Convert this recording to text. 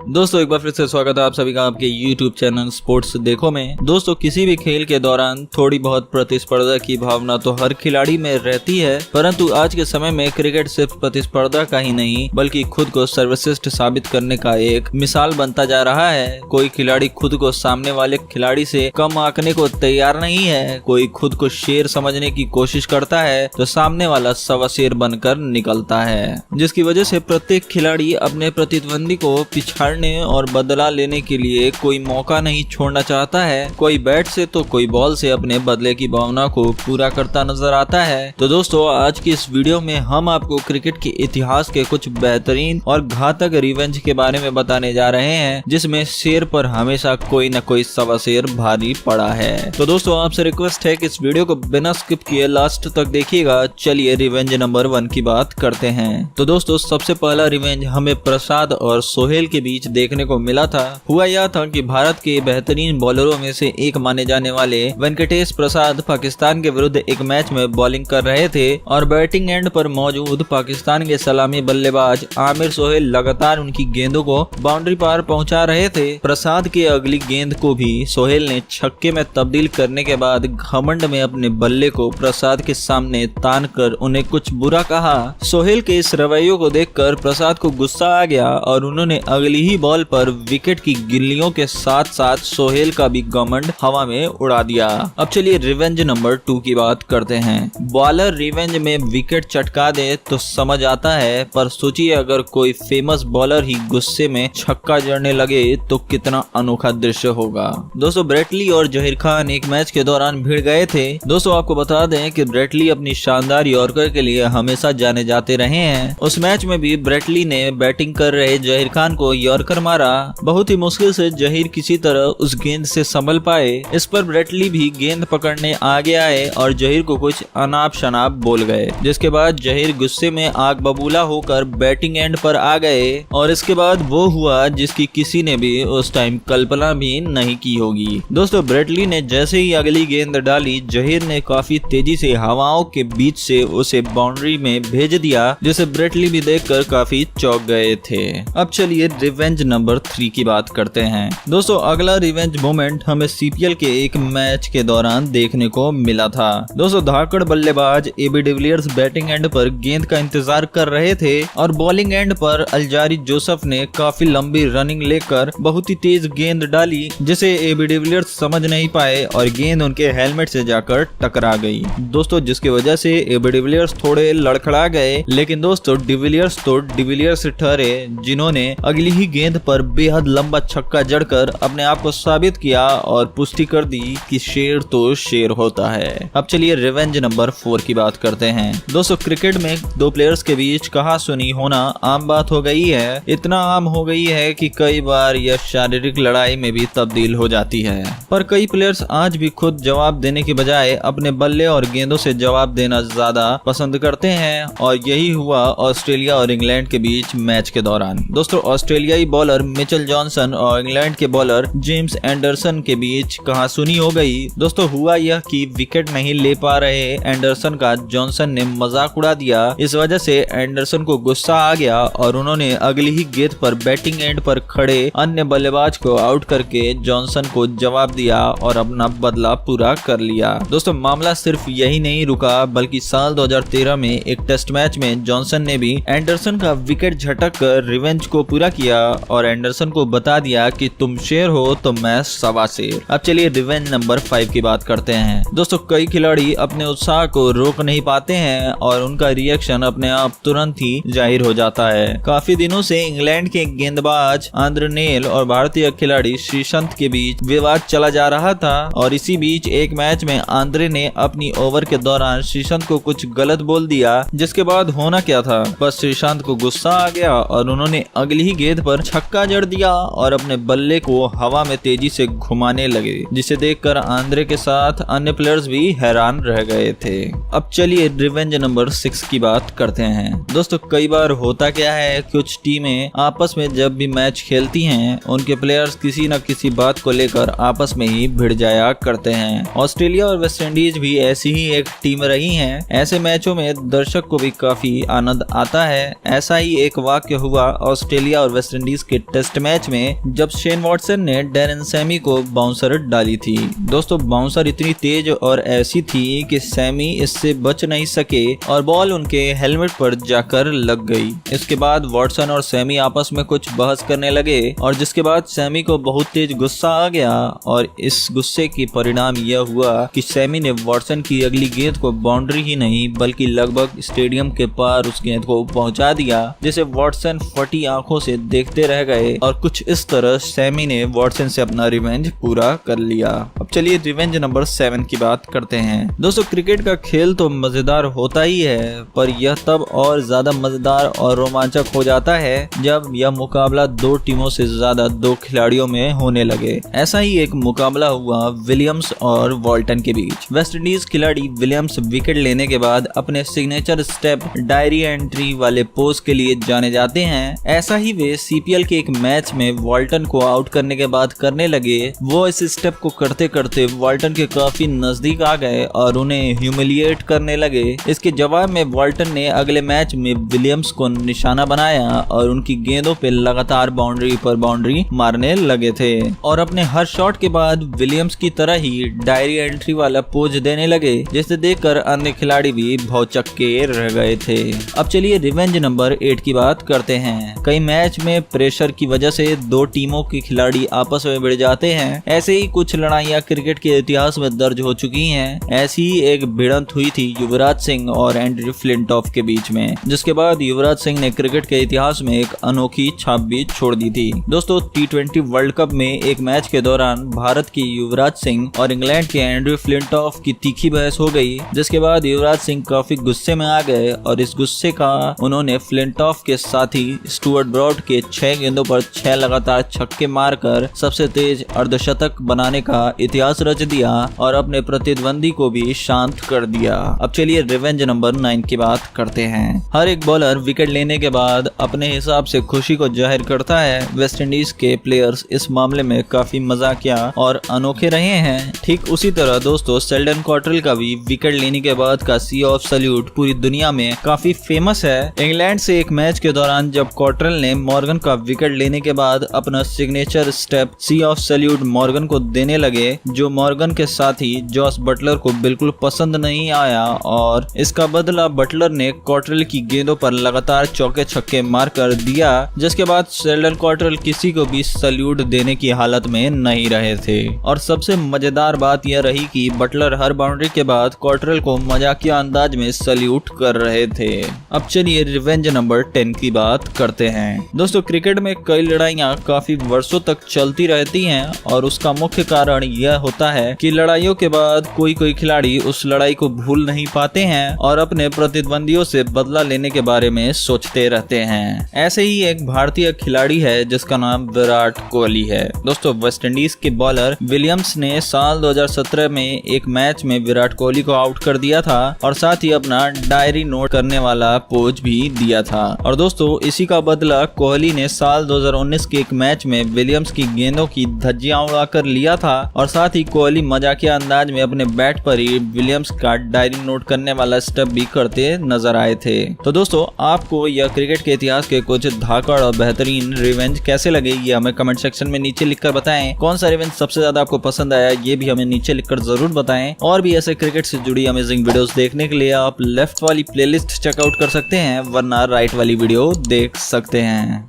दोस्तों एक बार फिर से स्वागत है आप सभी का आपके YouTube चैनल स्पोर्ट्स देखो में। दोस्तों किसी भी खेल के दौरान थोड़ी बहुत प्रतिस्पर्धा की भावना तो हर खिलाड़ी में रहती है, परंतु आज के समय में क्रिकेट सिर्फ प्रतिस्पर्धा का ही नहीं बल्कि खुद को सर्वश्रेष्ठ साबित करने का एक मिसाल बनता जा रहा है। कोई खिलाड़ी खुद को सामने वाले खिलाड़ी से कम आंकने को तैयार नहीं है। कोई खुद को शेर समझने की कोशिश करता है तो सामने वाला सवा शेर बनकर निकलता है, जिसकी वजह से प्रत्येक खिलाड़ी अपने प्रतिद्वंदी को पिछाड़ने और बदला लेने के लिए कोई मौका नहीं छोड़ना चाहता है। कोई बैट से तो कोई बॉल से अपने बदले की भावना को पूरा करता नजर आता है। तो दोस्तों आज की इस वीडियो में हम आपको क्रिकेट के इतिहास के कुछ बेहतरीन और घातक रिवेंज के बारे में बताने जा रहे हैं, जिसमें शेर पर हमेशा कोई न कोई सवा शेर भारी पड़ा है। तो दोस्तों आपसे रिक्वेस्ट है कि इस वीडियो को बिना स्किप किए लास्ट तक देखिएगा। चलिए रिवेंज नंबर 1 की बात करते हैं। तो दोस्तों सबसे पहला रिवेंज हमें प्रसाद और सोहेल के बीच देखने को मिला था। हुआ यह था कि भारत के बेहतरीन बॉलरों में से एक माने जाने वाले वेंकटेश प्रसाद पाकिस्तान के विरुद्ध एक मैच में बॉलिंग कर रहे थे और बैटिंग एंड पर मौजूद पाकिस्तान के सलामी बल्लेबाज आमिर सोहेल लगातार उनकी गेंदों को बाउंड्री पार पहुंचा रहे थे। प्रसाद की अगली गेंद को भी सोहेल ने छक्के में तब्दील करने के बाद घमंड में अपने बल्ले को प्रसाद के सामने तान कर उन्हें कुछ बुरा कहा। सोहेल के इस रवैये को देखकर प्रसाद को गुस्सा आ गया और उन्होंने अगली ही बॉल पर विकेट की गिल्लियों के साथ साथ सोहेल का भी घमंड हवा में उड़ा दिया। अब चलिए रिवेंज नंबर 2 की बात करते हैं। बॉलर रिवेंज में विकेट चटका दे तो समझ आता है, पर सोचिए अगर कोई फेमस बॉलर ही गुस्से में छक्का जड़ने लगे तो कितना अनोखा दृश्य होगा। दोस्तों ब्रेटली और जहीर खान एक मैच के दौरान भिड़ गए थे। दोस्तों आपको बता दें कि ब्रेटली अपनी शानदार यॉर्कर के लिए हमेशा जाने जाते रहे हैं। उस मैच में भी ब्रेटली ने बैटिंग कर रहे जहीर खान को यॉर्कर मारा। बहुत ही मुश्किल से जहीर किसी तरह उस गेंद से संभल पाए। इस पर ब्रेटली भी गेंद पकड़ने आगे आए और जहीर को कुछ अनाप शनाप बोल गए, जिसके बाद जहीर गुस्से में आग बबूला होकर बैटिंग एंड पर आ गए और इसके बाद वो हुआ जिसकी किसी ने भी उस टाइम कल्पना भी नहीं की होगी। दोस्तों ब्रेटली ने जैसे ही अगली गेंद डाली, जहीर ने काफी तेजी से हवाओं के बीच से उसे बाउंड्री में भेज दिया, जिसे ब्रेटली भी देखकर काफी चौंक गए थे। अब चलिए रिवेंज नंबर 3 की बात करते हैं। दोस्तों अगला रिवेंज मोमेंट हमें सीपीएल के एक मैच के दौरान देखने को मिला था। दोस्तों धाकड़ बल्लेबाज एबी डिविलियर्स बैटिंग एंड पर गेंद का इंतजार कर रहे थे और बॉलिंग एंड पर अल्जारी जोसेफ ने काफी लंबी रनिंग लेकर बहुत ही तेज गेंद डाली, जिसे एबी डिविलियर्स समझ नहीं पाए और गेंद उनके हेलमेट से जाकर टकरा गई। दोस्तों जिसकी वजह से एबी डिविलियर्स थोड़े लड़खड़ा गए, लेकिन दोस्तों डिविलियर्स तो डिविलियर्स ठहरे, जिन्होंने अगली ही गेंद पर बेहद लंबा छक्का जड़कर अपने आप को साबित किया और पुष्टि कर दी कि शेर तो शेर होता है। अब चलिए रिवेंज नंबर 4 की बात करते हैं। दोस्तों क्रिकेट में दो प्लेयर्स के बीच कहा सुनी होना आम बात हो गई है। इतना आम हो गई है कि कई बार यह शारीरिक लड़ाई में भी तब्दील हो जाती है, पर कई प्लेयर्स आज भी खुद जवाब देने की बजाय अपने बल्ले और गेंदों से जवाब देना ज्यादा पसंद करते हैं, और यही हुआ ऑस्ट्रेलिया और इंग्लैंड के बीच मैच के दौरान। दोस्तों ऑस्ट्रेलियाई बॉलर मिचेल जॉनसन और इंग्लैंड के बॉलर जेम्स एंडरसन के बीच कहासुनी हो गई। दोस्तों हुआ यह कि विकेट नहीं ले पा रहे एंडरसन का जॉनसन ने मजाक उड़ा दिया। इस वजह से एंडरसन को गुस्सा आ गया और उन्होंने अगली ही गेंद पर बैटिंग एंड पर खड़े अन्य बल्लेबाज को आउट करके जॉनसन को जवाब दिया और अपना बदला पूरा कर लिया। दोस्तों मामला सिर्फ यही नहीं रुका, बल्कि साल 2013 में एक टेस्ट मैच में जॉनसन ने भी एंडरसन का विकेट झटक कर रिवेंज को पूरा किया और एंडरसन को बता दिया कि तुम शेर हो तो मैं सवा शेर। अब चलिए रिवेंज नंबर 5 की बात करते हैं। दोस्तों कई खिलाड़ी अपने उत्साह को रोक नहीं पाते हैं और उनका रिएक्शन अपने आप तुरंत ही जाहिर हो जाता है। काफी दिनों से इंग्लैंड के गेंदबाज आंद्रे नेल और भारतीय खिलाड़ी श्रीसंत के बीच विवाद चला जा रहा था, और इसी बीच एक मैच में आंद्रे ने अपनी ओवर के दौरान श्रीसंत को कुछ गलत बोल दिया, जिसके बाद होना क्या था, बस श्रीसंत को गुस्सा आ गया और उन्होंने अगली ही गेंद पर छक्का जड़ दिया और अपने बल्ले को हवा में तेजी से घुमाने लगे, जिसे देखकर आंद्रे के साथ अन्य प्लेयर्स भी हैरान रह गए थे। अब चलिए रिवेंज नंबर 6 की बात करते हैं। दोस्तों कई बार होता क्या है, कुछ टीमें आपस में जब भी मैच खेलती हैं, उनके प्लेयर्स किसी न किसी बात को लेकर आपस में ही भिड़ जाया करते हैं। ऑस्ट्रेलिया और वेस्ट इंडीज भी ऐसी ही एक टीम रही हैं। ऐसे मैचों में दर्शक को भी काफी आनंद आता है। ऐसा ही एक वाक्य हुआ ऑस्ट्रेलिया और वेस्ट इंडीज इंडीज के टेस्ट मैच में जब शेन वॉटसन ने डैरेन सैमी को बाउंसर डाली थी। दोस्तों बाउंसर इतनी तेज और ऐसी थी कि सैमी इससे बच नहीं सके और बॉल उनके हेलमेट पर जाकर लग गई। इसके बाद वॉटसन और सैमी आपस में कुछ बहस करने लगे और जिसके बाद सैमी को बहुत तेज गुस्सा आ गया और इस गुस्से की परिणाम यह हुआ कि सैमी ने वॉटसन की अगली गेंद को बाउंड्री ही नहीं बल्कि लगभग स्टेडियम के पार उस गेंद को पहुंचा दिया, जिसे वॉटसन फटी आंखों से देखते रह गए और कुछ इस तरह सैमी ने वॉटसन से अपना रिवेंज पूरा कर लिया। अब चलिए रिवेंज नंबर 7 की बात करते हैं। दोस्तों क्रिकेट का खेल तो मजेदार होता ही है, पर यह तब और ज्यादा मजेदार और रोमांचक हो जाता है जब यह मुकाबला दो टीमों से ज्यादा दो खिलाड़ियों में होने लगे। ऐसा ही एक मुकाबला हुआ विलियम्स और वॉल्टन के बीच। वेस्ट इंडीज खिलाड़ी विलियम्स विकेट लेने के बाद अपने सिग्नेचर स्टेप डायरी एंट्री वाले पोज के लिए जाने जाते हैं। ऐसा ही वे सीपीएल के एक मैच में वॉल्टन को आउट करने के बाद करने लगे। वो इस स्टेप को करते करते वॉल्टन के काफी नजदीक आ गए और उन्हें ह्यूमिलिएट करने लगे। इसके जवाब में वॉल्टन ने अगले मैच में विलियम्स को निशाना बनाया और उनकी गेंदों पे लगातार बाउंड्री पर बाउंड्री मारने लगे थे और अपने हर शॉट के बाद विलियम्स की तरह ही डायरी एंट्री वाला पोज देने लगे, जिसे देखकर अन्य खिलाड़ी भी भौचक्के रह गए थे। अब चलिए रिवेंज नंबर 8 की बात करते हैं। कई मैच में प्रेशर की वजह से दो टीमों के खिलाड़ी आपस में भिड़ जाते हैं। ऐसे ही कुछ लड़ाइयां क्रिकेट के इतिहास में दर्ज हो चुकी हैं। ऐसी ही एक भिड़ंत हुई थी युवराज सिंह और एंड्रयू फ्लिंटॉफ के बीच में, जिसके बाद युवराज सिंह ने क्रिकेट के इतिहास में एक अनोखी छाप भी छोड़ दी थी। दोस्तों T20 वर्ल्ड कप में एक मैच के दौरान भारत के युवराज सिंह और इंग्लैंड के एंड्रयू फ्लिंटॉफ की तीखी बहस हो गई, जिसके बाद युवराज सिंह काफी गुस्से में आ गए और इस गुस्से का उन्होंने फ्लिंटॉफ के साथी स्टुअर्ट ब्रॉड के 6 गेंदों पर 6 लगातार छक्के मारकर सबसे तेज अर्धशतक बनाने का इतिहास रच दिया और अपने प्रतिद्वंदी को भी शांत कर दिया। अब चलिए रिवेंज नंबर 9 की बात करते हैं। हर एक बॉलर विकेट लेने के बाद अपने हिसाब से खुशी को जाहिर करता है। वेस्ट इंडीज के प्लेयर्स इस मामले में काफी मजाकिया और अनोखे रहे हैं। ठीक उसी तरह दोस्तों शेल्डन कॉटरेल का भी विकेट लेने के बाद का सी ऑफ सैल्यूट पूरी दुनिया में काफी फेमस है। इंग्लैंड से एक मैच के दौरान जब कॉटरेल ने मॉर्गन का विकेट लेने के बाद अपना signature step see off salute Morgan को देने लगे, जो मॉर्गन के साथी जॉस बटलर को बिल्कुल पसंद नहीं आया और इसका बदला बटलर ने कॉटरेल की गेंदों पर लगातार चौके छक्के मार कर दिया, जिसके बाद शेल्डन कॉटरेल किसी को भी सैल्यूट देने की हालत में नहीं रहे थे। और सबसे मजेदार बात यह रही कि बटलर हर बाउंड्री के बाद कॉटरेल को मजाकिया अंदाज में सैल्यूट कर रहे थे। अब चलिए रिवेंज नंबर 10 की बात करते हैं। दोस्तों क्रिकेट में कई लड़ाइयां काफी वर्षों तक चलती रहती हैं और उसका मुख्य कारण यह होता है कि लड़ाइयों के बाद कोई खिलाड़ी उस लड़ाई को भूल नहीं पाते हैं और अपने प्रतिद्वंदियों से बदला लेने के बारे में सोचते रहते हैं। ऐसे ही एक भारतीय खिलाड़ी है जिसका नाम विराट कोहली है। दोस्तों वेस्ट इंडीज के बॉलर विलियम्स ने साल 2017 में एक मैच में विराट कोहली को आउट कर दिया था और साथ ही अपना डायरी नोट करने वाला पोज भी दिया था। और दोस्तों इसी का बदला कोहली ने साल 2019 के एक मैच में विलियम्स की गेंदों की धज्जियां उड़ाकर लिया था और साथ ही कोहली मजाकिया अंदाज में अपने बैट पर ही विलियम्स का डायरी नोट करने वाला स्टेप भी करते नजर आए थे। तो दोस्तों आपको यह क्रिकेट के इतिहास के कुछ धाकड़ और बेहतरीन रिवेंज कैसे लगे ये हमें कमेंट सेक्शन में नीचे लिखकर बताएं। कौन सा रिवेंज सबसे ज्यादा आपको पसंद आया ये भी हमें नीचे लिखकर जरूर बताएं। और भी ऐसे क्रिकेट से जुड़ी अमेजिंग वीडियोस देखने के लिए आप लेफ्ट वाली प्लेलिस्ट चेकआउट कर सकते हैं, वरना राइट वाली वीडियो देख सकते हैं।